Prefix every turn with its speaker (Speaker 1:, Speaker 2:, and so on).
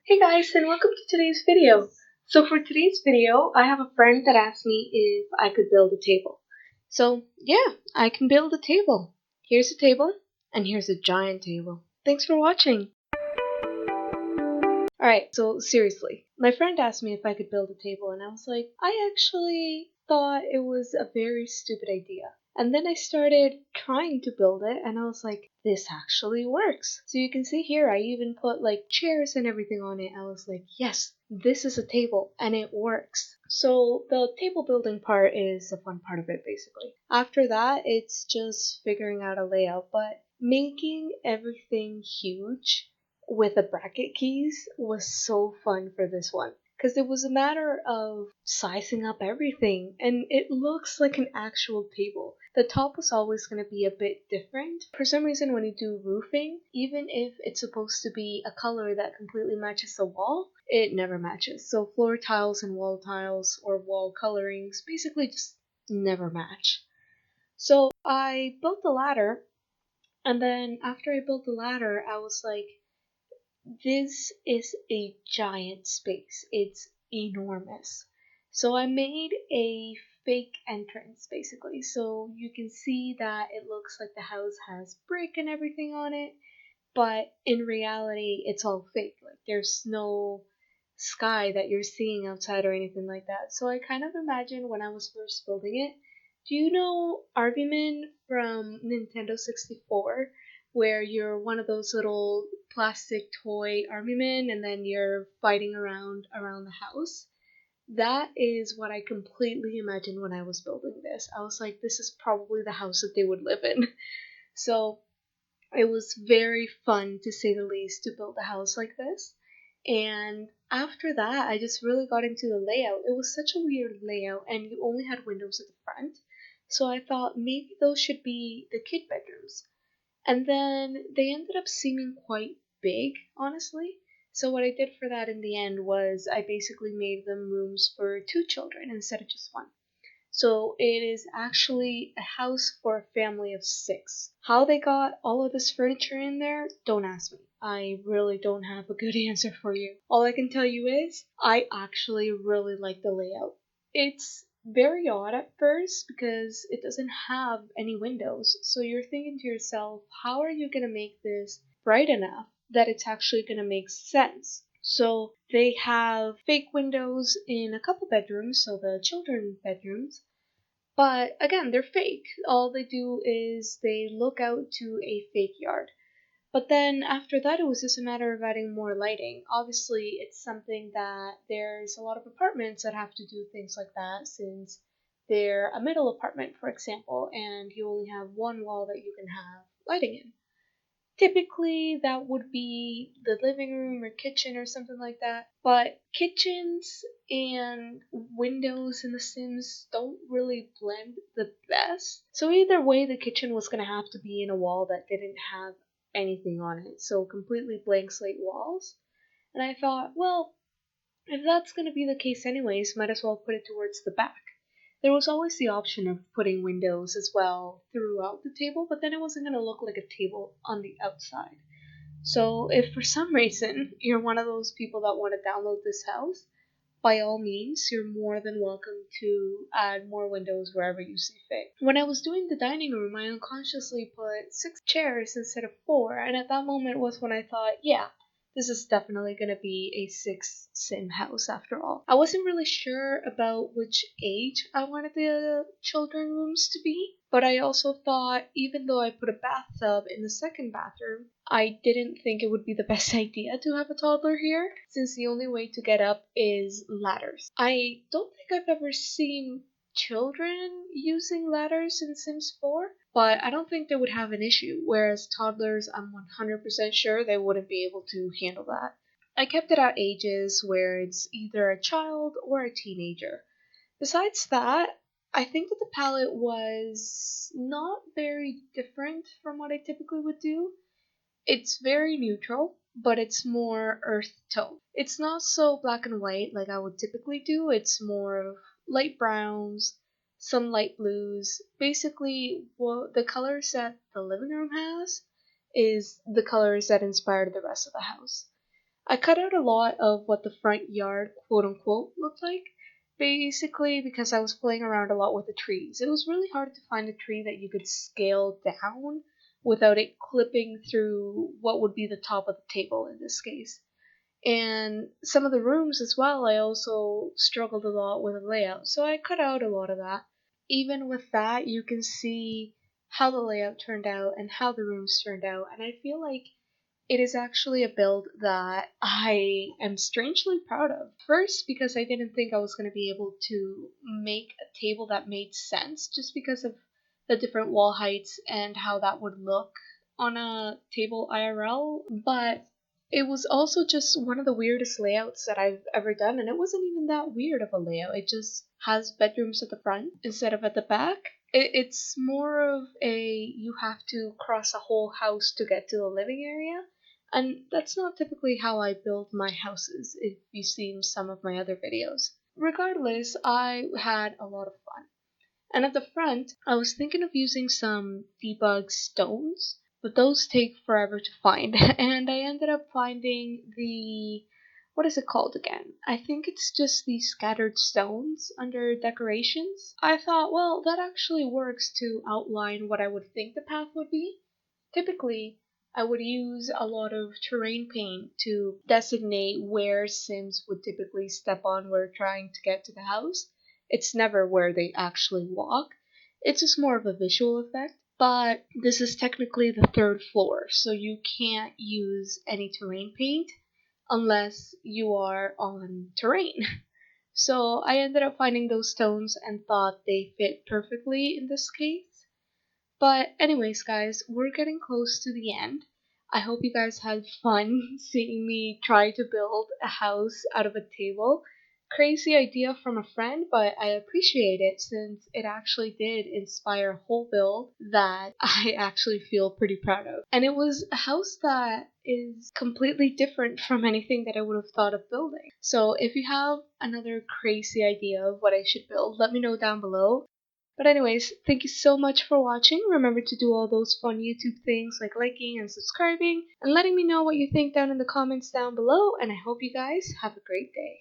Speaker 1: Hey guys, and welcome to today's video. So for today's video, I have a friend that asked me if I could build a table. So yeah, I can build a table. Here's a table, and here's a giant table. Thanks for watching. Alright, so seriously, my friend asked me if I could build a table, and I was like, I actually thought it was a very stupid idea. And then I started trying to build it, and I was like, this actually works. So you can see here, I even put like chairs and everything on it. I was like, yes, this is a table, and it works. So the table building part is the fun part of it, basically. After that, it's just figuring out a layout, but making everything huge with the bracket keys was so fun for this one because it was a matter of sizing up everything and it looks like an actual table. The top was always going to be a bit different. For some reason, when you do roofing, even if it's supposed to be a color that completely matches the wall, it never matches. So floor tiles and wall tiles or wall colorings basically just never match. So I built the ladder, and then after I built the ladder, I was like, this is a giant space. It's enormous. So I made a fake entrance basically. So you can see that it looks like the house has brick and everything on it, but in reality it's all fake. Like there's no sky that you're seeing outside or anything like that. So I kind of imagined when I was first building it. Do you know Arbyman from Nintendo 64? Where you're one of those little plastic toy army men and then you're fighting around the house. That is what I completely imagined when I was building this. I was like, this is probably the house that they would live in. So it was very fun, to say the least, to build a house like this. And after that, I just really got into the layout. It was such a weird layout, and you only had windows at the front. So I thought maybe those should be the kid bedrooms. And then they ended up seeming quite big, honestly. So what I did for that in the end was I basically made them rooms for two children instead of just one. So it is actually a house for a family of six. How they got all of this furniture in there, don't ask me. I really don't have a good answer for you. All I can tell you is I actually really like the layout. It's very odd at first because it doesn't have any windows. So you're thinking to yourself, how are you going to make this bright enough that it's actually going to make sense? So they have fake windows in a couple bedrooms, so the children bedrooms. But again, they're fake. All they do is they look out to a fake yard. But then after that, it was just a matter of adding more lighting. Obviously, it's something that there's a lot of apartments that have to do things like that since they're a middle apartment, for example, and you only have one wall that you can have lighting in. Typically, that would be the living room or kitchen or something like that. But kitchens and windows in The Sims don't really blend the best. So either way, the kitchen was going to have to be in a wall that didn't have anything on it. So completely blank slate walls. And I thought, well, if that's going to be the case anyways, might as well put it towards the back. There was always the option of putting windows as well throughout the table, but then it wasn't going to look like a table on the outside. So if for some reason you're one of those people that want to download this house, by all means, you're more than welcome to add more windows wherever you see fit. When I was doing the dining room, I unconsciously put 6 chairs instead of 4, and at that moment was when I thought, yeah, this is definitely going to be a 6 sim house after all. I wasn't really sure about which age I wanted the children rooms to be, but I also thought even though I put a bathtub in the second bathroom, I didn't think it would be the best idea to have a toddler here, since the only way to get up is ladders. I don't think I've ever seen children using ladders in Sims 4, but I don't think they would have an issue, whereas toddlers, I'm 100% sure they wouldn't be able to handle that. I kept it at ages where it's either a child or a teenager. Besides that, I think that the palette was not very different from what I typically would do. It's very neutral, but it's more earth tone. It's not so black and white like I would typically do. It's more of light browns, some light blues. Basically, what the colors that the living room has is the colors that inspired the rest of the house. I cut out a lot of what the front yard, quote unquote, looked like. Basically, because I was playing around a lot with the trees. It was really hard to find a tree that you could scale down without it clipping through what would be the top of the table in this case. And some of the rooms as well, I also struggled a lot with the layout, so I cut out a lot of that. Even with that, you can see how the layout turned out and how the rooms turned out, and I feel like it is actually a build that I am strangely proud of. First, because I didn't think I was going to be able to make a table that made sense just because of the different wall heights and how that would look on a table IRL, but it was also just one of the weirdest layouts that I've ever done, and it wasn't even that weird of a layout. It just has bedrooms at the front instead of at the back. It's more of a you have to cross a whole house to get to the living area, and that's not typically how I build my houses, if you've seen some of my other videos. Regardless, I had a lot of fun. And at the front, I was thinking of using some debug stones, but those take forever to find. And I ended up finding what is it called again? I think it's just the scattered stones under decorations. I thought, well, that actually works to outline what I would think the path would be. Typically, I would use a lot of terrain paint to designate where Sims would typically step on when trying to get to the house. It's never where they actually walk. It's just more of a visual effect. But this is technically the third floor, so you can't use any terrain paint unless you are on terrain. So I ended up finding those stones and thought they fit perfectly in this case. But anyways, guys, we're getting close to the end. I hope you guys had fun seeing me try to build a house out of a table. Crazy idea from a friend, but I appreciate it since it actually did inspire a whole build that I actually feel pretty proud of. And it was a house that is completely different from anything that I would have thought of building. So if you have another crazy idea of what I should build, let me know down below. But anyways, thank you so much for watching. Remember to do all those fun YouTube things like liking and subscribing and letting me know what you think down in the comments down below, and I hope you guys have a great day.